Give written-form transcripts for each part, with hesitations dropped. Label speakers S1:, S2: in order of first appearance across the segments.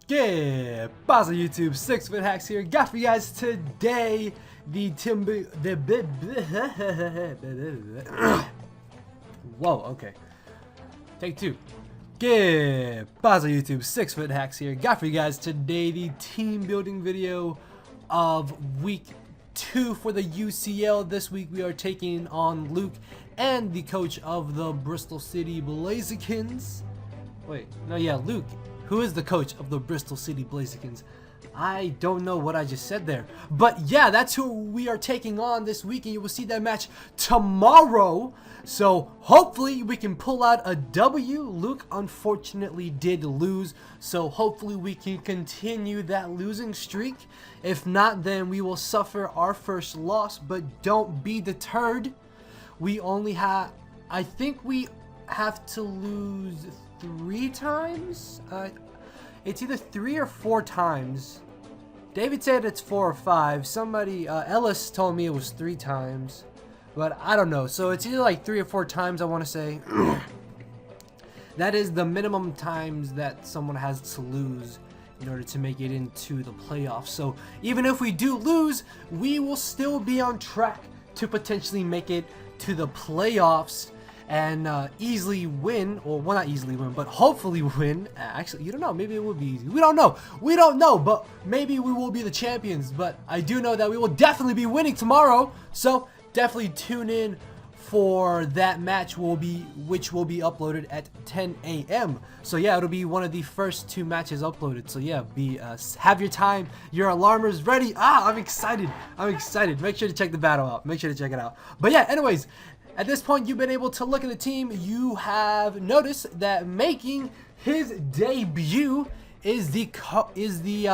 S1: Yeah, Basil YouTube, 6-foot hacks here. Got for you guys today the Whoa, okay. Take two. Yeah, Basil YouTube, 6-foot hacks here. Got for you guys today the team building video of week 2 for the UCL. This week we are taking on Luke and the coach of the Bristol City Blazikens. Wait, no, yeah, Luke. Who is the coach of the Bristol City Blazikens? I don't know what I just said there. But yeah, that's who we are taking on this week, and you will see that match tomorrow. So hopefully we can pull out a W. Luke unfortunately did lose, so hopefully we can continue that losing streak. If not, then we will suffer our first loss, but don't be deterred. We only have, I think we have to lose 3 times. It's either 3 or 4 times. David said it's 4 or 5. Somebody, Ellis told me it was 3 times, but I don't know. So it's either like 3 or 4 times, I want to say. That is the minimum times that someone has to lose in order to make it into the playoffs. So even if we do lose, we will still be on track to potentially make it to the playoffs and easily win, or well, not easily win, but hopefully win. Actually, you don't know, maybe it will be easy. We don't know, but maybe we will be the champions. But I do know that we will definitely be winning tomorrow, so definitely tune in for that match, which will be uploaded at 10 a.m. So yeah, it'll be one of the first 2 matches uploaded. So yeah, have your time, your alarmers ready. I'm excited. Make sure to check the battle out. Make sure to check it out. But yeah, anyways, at this point, you've been able to look at the team. You have noticed that making his debut is the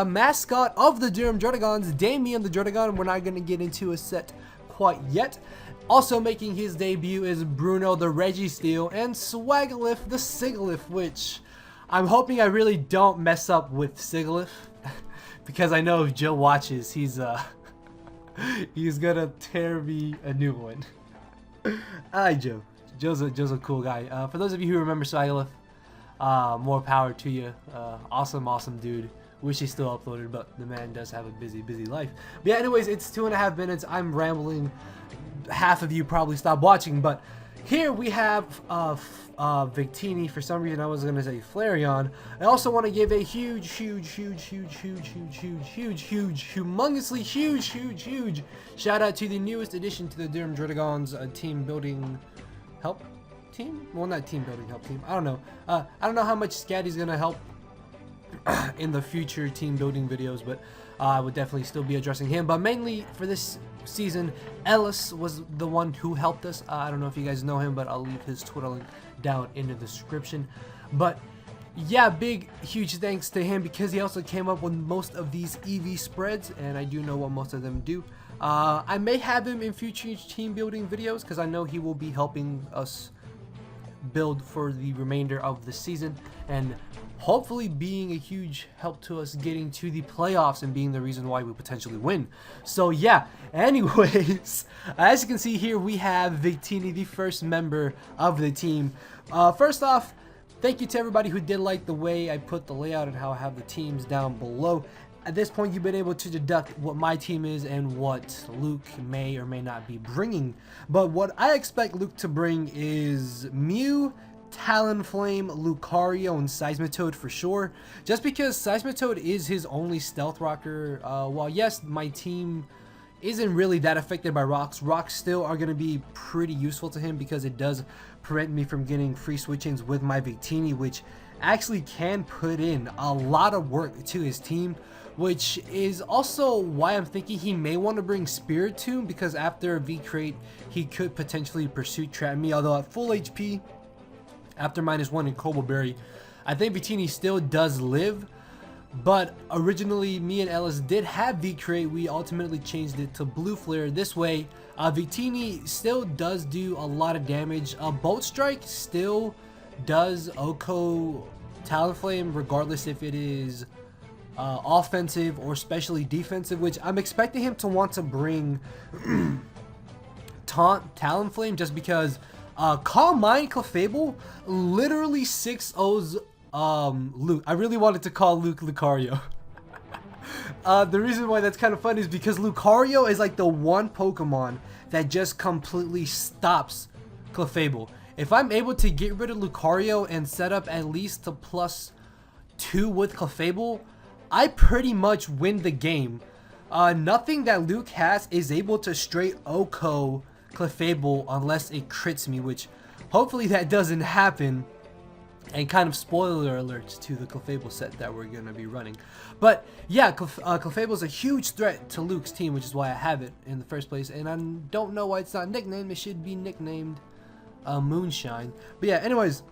S1: mascot of the Durham Druddigons, Damien the Druddigon. We're not going to get into a set quite yet. Also making his debut is Bruno the Registeel and Swagalith the Sigalith, which I'm hoping I really don't mess up with Sigalith, because I know if Joe watches, he's gonna tear me a new one. I like Joe. Joe's a cool guy. For those of you who remember Swagalith, more power to you. Awesome dude. Wish he still uploaded, but the man does have a busy life. But yeah, anyways, it's 2.5 minutes. I'm rambling. Half of you probably stopped watching, but here we have Victini. For some reason I was gonna say Flareon. I also want to give a humongously huge shout out to the newest addition to the Durham Druddigons team building help team. Well, not team building help team. I don't know. I don't know how much Scatty's gonna help in the future team building videos, but I would definitely still be addressing him. But mainly for this season, Ellis was the one who helped us. I don't know if you guys know him, but I'll leave his Twitter link down in the description. But yeah, huge thanks to him, because he also came up with most of these EV spreads, and I do know what most of them do. I may have him in future team building videos, because I know he will be helping us build for the remainder of the season, and hopefully being a huge help to us getting to the playoffs and being the reason why we potentially win. So yeah, anyways, as you can see here, we have Victini, the first member of the team. First off, thank you to everybody who did like the way I put the layout and how I have the teams down below. At this point, you've been able to deduct what my team is and what Luke may or may not be bringing. But what I expect Luke to bring is Mew, Talonflame, Lucario, and Seismitoad for sure. Just because Seismitoad is his only stealth rocker. While yes, my team isn't really that affected by rocks, rocks still are going to be pretty useful to him, because it does prevent me from getting free switch-ins with my Victini, which actually can put in a lot of work to his team. Which is also why I'm thinking he may want to bring Spiritomb, because after a V-Crate, he could potentially Pursuit Trap me. Although at full HP, after -1 in Cobble Berry, I think Victini still does live. But originally, me and Ellis did have V-Crate. We ultimately changed it to Blue Flare. This way, Victini still does do a lot of damage. Bolt Strike still does OHKO Talonflame, regardless if it is offensive or especially defensive, which I'm expecting him to want to bring Taunt Talonflame, just because Calm Mind Clefable literally 6-0s Luke. I really wanted to call Luke Lucario. The reason why that's kind of funny is because Lucario is like the one Pokemon that just completely stops Clefable. If I'm able to get rid of Lucario and set up at least a +2 with Clefable, I pretty much win the game. Nothing that Luke has is able to straight OHKO Clefable unless it crits me, which hopefully that doesn't happen. And kind of spoiler alerts to the Clefable set that we're going to be running. But yeah, Clefable is a huge threat to Luke's team, which is why I have it in the first place. And I don't know why it's not nicknamed. It should be nicknamed Moonshine. But yeah, anyways,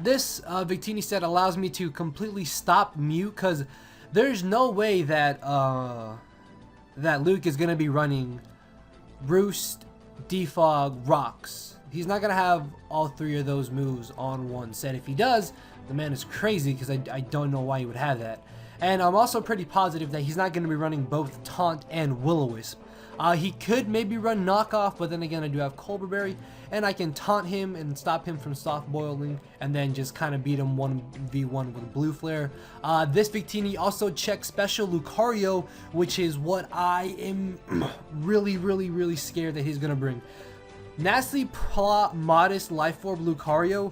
S1: this Victini set allows me to completely stop Mew, because there's no way that that Luke is going to be running Roost, Defog, Rocks. He's not going to have all 3 of those moves on one set. If he does, the man is crazy, because I don't know why he would have that. And I'm also pretty positive that he's not going to be running both Taunt and Will-O-Wisp. He could maybe run Knockoff, but then again, I do have Colbur Berry, and I can taunt him and stop him from soft boiling, and then just kind of beat him 1v1 with Blue Flare. This Victini also checks Special Lucario, which is what I am really scared that he's going to bring. Nasty Plot Modest Life Orb Lucario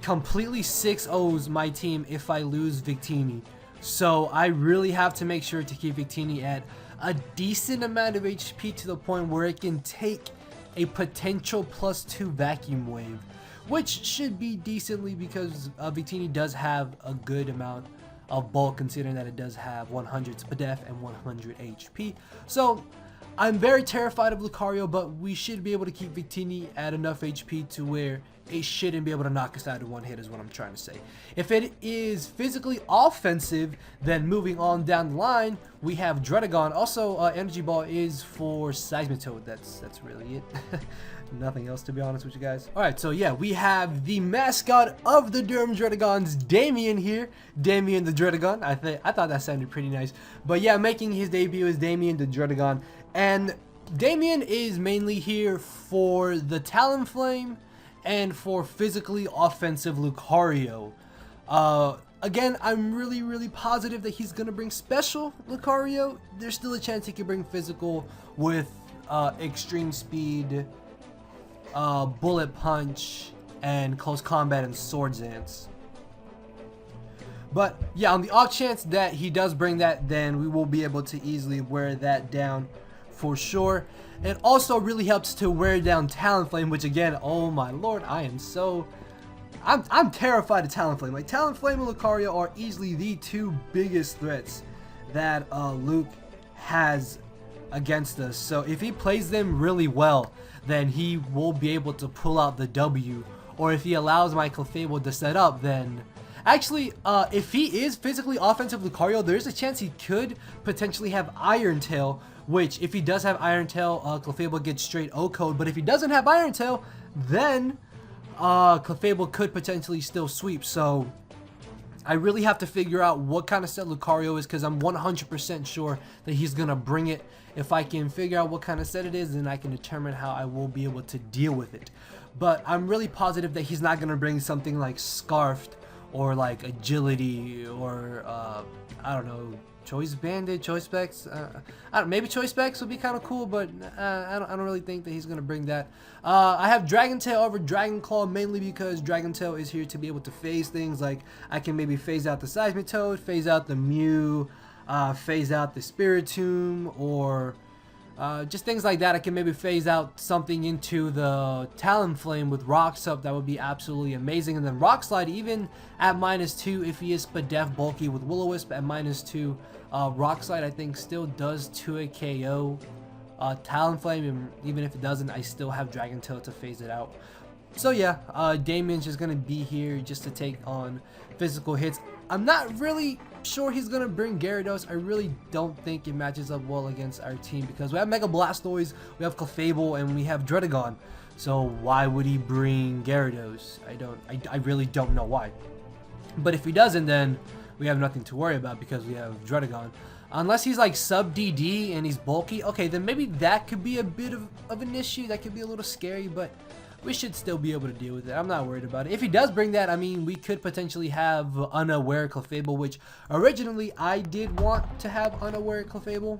S1: completely 6-0s my team if I lose Victini. So I really have to make sure to keep Victini at a decent amount of HP to the point where it can take a potential +2 Vacuum Wave, which should be decently, because Victini does have a good amount of bulk, considering that it does have 100 SPDEF and 100 HP. So I'm very terrified of Lucario, but we should be able to keep Victini at enough HP to where it shouldn't be able to knock us out in one hit, is what I'm trying to say. If it is physically offensive, then moving on down the line, we have Druddigon. Also, Energy Ball is for Seismitoad. That's really it. Nothing else, to be honest with you guys. Alright, so yeah, we have the mascot of the Durham Druddigons, Damien here. Damien the Druddigon. I thought that sounded pretty nice. But yeah, making his debut is Damien the Druddigon. And Damien is mainly here for the Talonflame and for physically offensive Lucario. Again, I'm really positive that he's going to bring special Lucario. There's still a chance he could bring physical with extreme speed, bullet punch, and close combat and Swords Dance. But yeah, on the off chance that he does bring that, then we will be able to easily wear that down for sure. It also really helps to wear down Talonflame, which again, oh my lord, I'm terrified of Talonflame. Like, Talonflame and Lucario are easily the 2 biggest threats that Luke has against us. So if he plays them really well, then he will be able to pull out the W. Or if he allows my Clefable to set up, then actually, if he is physically offensive Lucario, there's a chance he could potentially have Iron Tail, which if he does have Iron Tail, Clefable gets straight O-code. But if he doesn't have Iron Tail, then Clefable could potentially still sweep. So I really have to figure out what kind of set Lucario is, because I'm 100% sure that he's going to bring it. If I can figure out what kind of set it is, then I can determine how I will be able to deal with it. But I'm really positive that he's not going to bring something like Scarfed or like Agility or I don't know, Choice Bandit, Choice Specs. Maybe Choice Specs would be kind of cool, but I don't really think that he's going to bring that. I have Dragon Tail over Dragon Claw, mainly because Dragon Tail is here to be able to phase things. Like, I can maybe phase out the Seismitoad, phase out the Mew, phase out the Spiritomb, or just things like that. I can maybe phase out something into the Talonflame with Rocks up. That would be absolutely amazing. And then Rock Slide, even at -2, if he is SPDEF bulky with Will-O-Wisp at -2, Rock Slide I think still does 2 KO Talonflame, and even if it doesn't, I still have Dragon Tail to phase it out. So yeah, Damien's just gonna be here just to take on physical hits. I'm not really sure he's gonna bring Gyarados. I really don't think it matches up well against our team, because we have Mega Blastoise, we have Clefable, and we have Druddigon. So why would he bring Gyarados? I really don't know why. But if he doesn't, then we have nothing to worry about, because we have Druddigon. Unless he's like sub DD and he's bulky, okay, then maybe that could be a bit of an issue. That could be a little scary, but we should still be able to deal with it. I'm not worried about it. If he does bring that, I mean, we could potentially have Unaware Clefable, which originally I did want to have Unaware Clefable,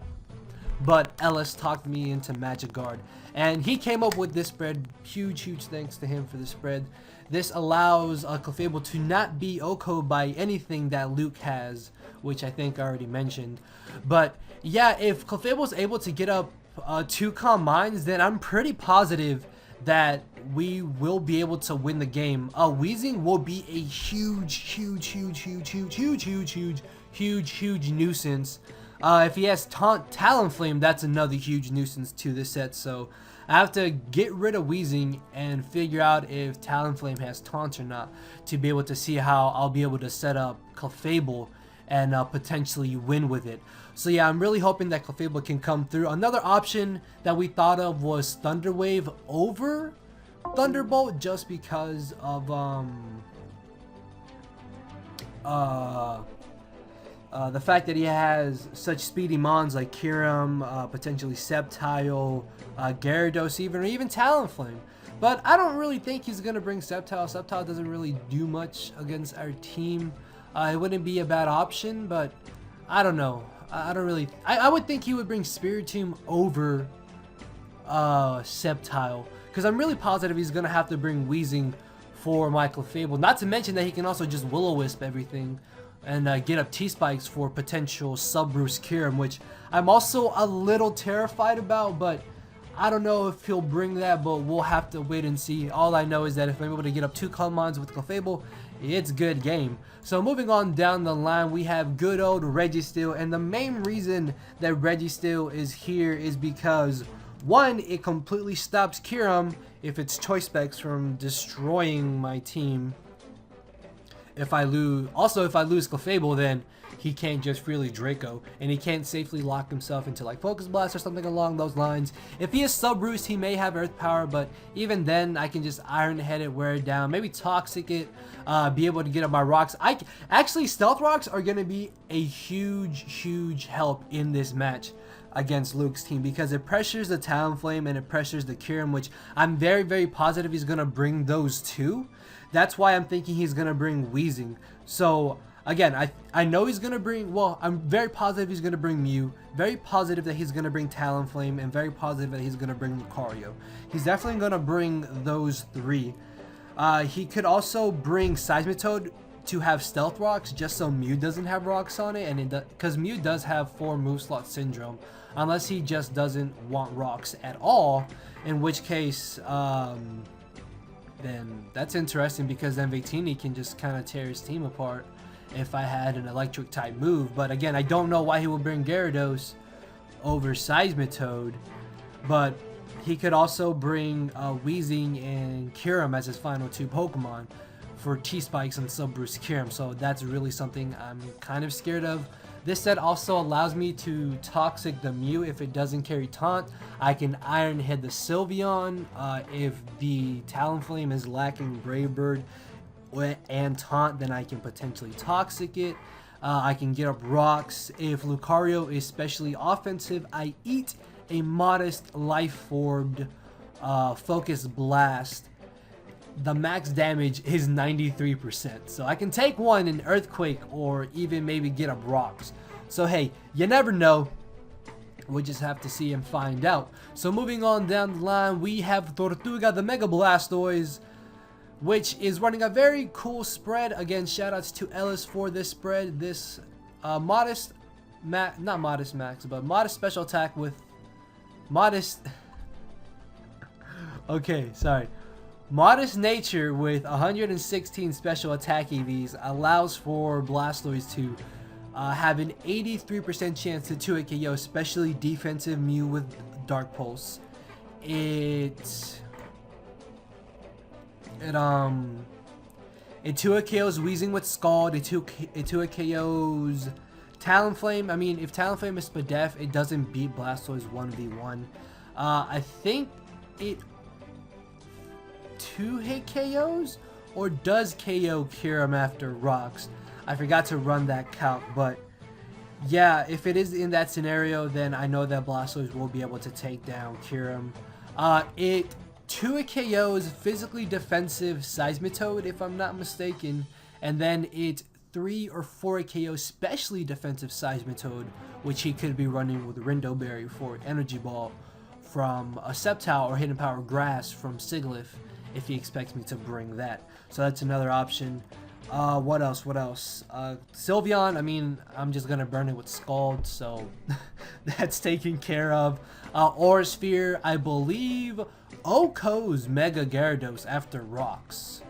S1: but Ellis talked me into Magic Guard, and he came up with this spread. Huge thanks to him for the spread. This allows Clefable to not be OHKO'd by anything that Luke has, which I think I already mentioned. But yeah, if Clefable is able to get up 2 Calm Minds, then I'm pretty positive that we will be able to win the game. Weezing will be a huge nuisance. If he has Talonflame, that's another huge nuisance to this set. So I have to get rid of Weezing and figure out if Talonflame has Taunt or not to be able to see how I'll be able to set up Clefable and potentially win with it. So yeah, I'm really hoping that Clefable can come through. Another option that we thought of was Thunder Wave over Thunderbolt, just because of the fact that he has such speedy mons like Kyurem, potentially Sceptile, Gyarados even Talonflame. But I don't really think he's going to bring Sceptile. Sceptile doesn't really do much against our team. It wouldn't be a bad option, but I don't know. I don't really... I would think he would bring Spiritomb over Sceptile, because I'm really positive he's going to have to bring Weezing for my Clefable. Not to mention that he can also just Will-O-Wisp everything and get up T-Spikes for potential Sub-Roost Kyurem, which I'm also a little terrified about, but I don't know if he'll bring that, but we'll have to wait and see. All I know is that if I'm able to get up 2 Calm Minds with Clefable, it's good game. So moving on down the line, we have good old Registeel, and the main reason that Registeel is here is because, one, it completely stops Kyurem if it's Choice Specs from destroying my team. If I lose Clefable, then he can't just freely Draco, and he can't safely lock himself into like Focus Blast or something along those lines. If he is Sub-Roost, he may have Earth Power, but even then, I can just Iron Head it, wear it down, maybe Toxic it, be able to get up my rocks. Actually, Stealth Rocks are going to be a huge help in this match against Luke's team, because it pressures the Talonflame and it pressures the Kyurem, which I'm very positive he's going to bring those two. That's why I'm thinking he's going to bring Weezing. So again, I know he's going to bring, well, I'm very positive he's going to bring Mew, very positive that he's going to bring Talonflame, and very positive that he's going to bring Lucario. He's definitely going to bring those 3. He could also bring Seismitoad to have Stealth Rocks, just so Mew doesn't have rocks on it, and because Mew does have 4 move slot syndrome, unless he just doesn't want rocks at all, in which case then that's interesting, because then Victini can just kind of tear his team apart if I had an electric type move. But again, I don't know why he would bring Gyarados over Seismitoad, but he could also bring Weezing and Kyurem as his final 2 Pokemon for T-Spikes and Sub-Roost Kyurem, so that's really something I'm kind of scared of. This set also allows me to Toxic the Mew if it doesn't carry Taunt. I can Iron Head the Sylveon if the Talonflame is lacking Brave Bird and Taunt, then I can potentially Toxic it. I can get up rocks. If Lucario is specially offensive, I eat a modest Life-Formed Focus Blast. The max damage is 93%, so I can take one in Earthquake or even maybe get up rocks. So hey, you never know. We'll just have to see and find out. So moving on down the line, we have Tortuga, the Mega Blastoise, which is running a very cool spread. Again, shoutouts to Ellis for this spread. This modest special attack with modest modest nature with 116 special attack EVs allows for Blastoise to have an 83% chance to 2-hit KO, especially defensive Mew with Dark Pulse. It 2-hit KOs Weezing with Scald. It 2-hit KOs Talonflame. I mean, if Talonflame is Spadef, it doesn't beat Blastoise 1v1. I think it 2-hit KOs or does KO Kyurem after rocks. I forgot to run that count, but yeah, if it is in that scenario, then I know that Blastoise will be able to take down Kyurem. It 2 KOs, physically defensive Seismitoad, if I'm not mistaken, and then it 3 or 4 KO specially defensive Seismitoad, which he could be running with Rindo Berry for Energy Ball from a Sceptile or Hidden Power Grass from Sigilyph if he expects me to bring that. So that's another option. What else? Sylveon, I mean, I'm just gonna burn it with Scald, so that's taken care of. Aurasphere, I believe OHKO's Mega Gyarados after Rocks,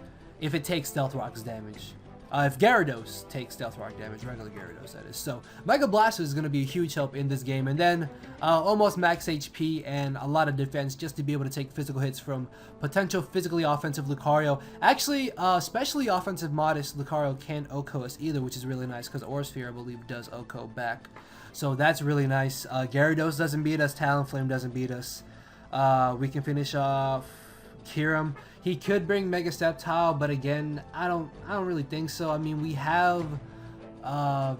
S1: if it takes Stealth Rock's damage. If Gyarados takes Stealth Rock damage, regular Gyarados that is. So Mega Blastoise is going to be a huge help in this game. And then almost max HP and a lot of defense just to be able to take physical hits from potential physically offensive Lucario. Actually, especially offensive modest Lucario can't OHKO us either, which is really nice because Aurasphere, I believe, does OHKO back. So that's really nice. Gyarados doesn't beat us. Talonflame doesn't beat us. We can finish off Kyurem. He could bring Mega Sceptile, but again, I don't really think so. I mean, we have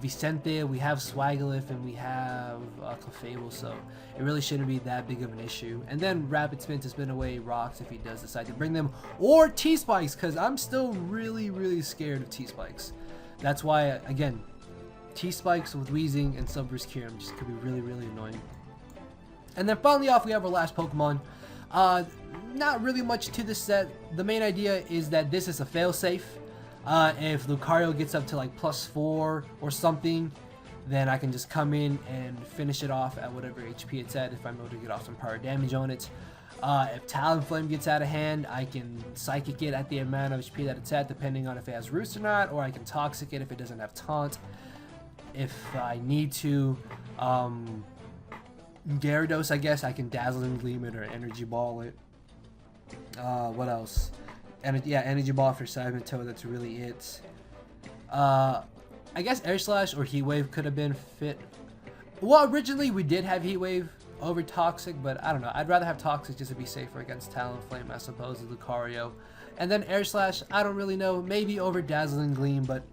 S1: Vicente, we have Swagglyph, and we have Clefable, so it really shouldn't be that big of an issue. And then Rapid Spin to spin away Rocks if he does decide to bring them, or T-Spikes, because I'm still really scared of T-Spikes. That's why, again, T-Spikes with Weezing and Subverse Kyurem just could be really annoying. And then finally off, we have our last Pokemon. Not really much to this set. The main idea is that this is a failsafe. If Lucario gets up to like +4 or something, then I can just come in and finish it off at whatever HP it's at if I'm able to get off some power damage on it. If Talonflame gets out of hand, I can Psychic it at the amount of HP that it's at, depending on if it has Roost or not, or I can Toxic it if it doesn't have Taunt. If I need to, Gyarados, I guess I can Dazzling Gleam it or Energy Ball it. What else? Yeah, Energy Ball for Seismitoad, that's really it. I guess Air Slash or Heat Wave could have been fit. Well, originally we did have Heat Wave over Toxic, but I don't know. I'd rather have Toxic just to be safer against Talonflame as opposed to Lucario. And then Air Slash, I don't really know. Maybe over Dazzling Gleam, but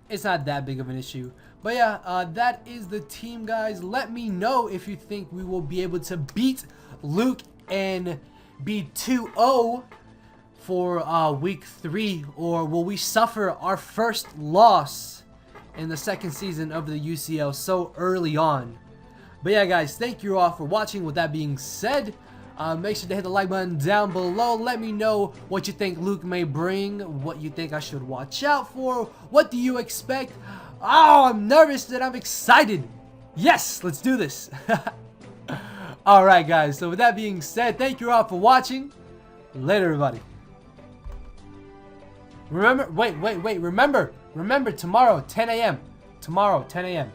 S1: it's not that big of an issue. But yeah, that is the team, guys. Let me know if you think we will be able to beat Luke and be 2-0 for week 3, or will we suffer our first loss in the second season of the UCL so early on. But yeah, guys, thank you all for watching. With that being said, make sure to hit the like button down below. Let me know what you think Luke may bring, what you think I should watch out for, what do you expect. Oh, I'm nervous and I'm excited. Yes, let's do this. Alright, guys, so with that being said, thank you all for watching. Later, everybody. Remember, wait, remember tomorrow, 10 a.m. Tomorrow, 10 a.m.